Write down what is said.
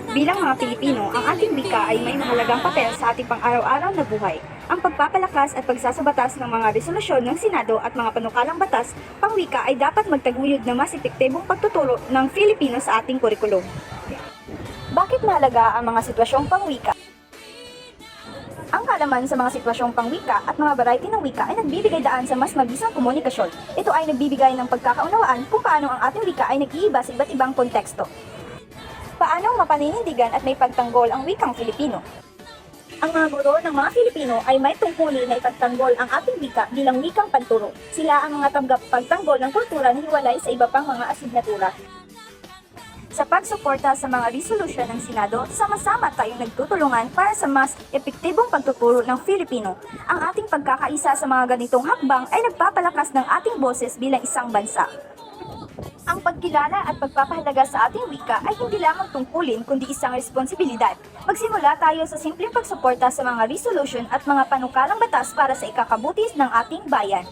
Bilang mga Pilipino, ang ating wika ay may mahalagang papel sa ating pang-araw-araw na buhay. Ang pagpapalakas at pagsasabatas ng mga resolusyon ng Senado at mga panukalang batas, pangwika ay dapat magtaguyod ng mas epektibong pagtuturo ng Filipino sa ating kurikulum. Bakit mahalaga ang mga sitwasyong pangwika? Ang kaalaman sa mga sitwasyong pangwika at mga variety ng wika ay nagbibigay daan sa mas mabisang komunikasyon. Ito ay nagbibigay ng pagkakaunawaan kung paano ang ating wika ay nag-iiba sa iba't ibang konteksto. Paano mapaninindigan at may pagtanggol ang wikang Filipino? Ang mga guro ng mga Filipino ay may tungkulin na ipagtanggol ang ating wika bilang wikang panturo. Sila ang mga tagapagtanggol ng kultura na hiwalay sa iba pang mga asignatura. Sa pagsuporta sa mga resolusyon ng Senado, sama-sama tayong nagtutulungan para sa mas epektibong pagtuturo ng Filipino. Ang ating pagkakaisa sa mga ganitong hakbang ay nagpapalakas ng ating boses bilang isang bansa. Ang pagkilala at pagpapahalaga sa ating wika ay hindi lamang tungkulin kundi isang responsibilidad. Magsimula tayo sa simpleng pagsuporta sa mga resolution at mga panukalang batas para sa ikakabuti ng ating bayan.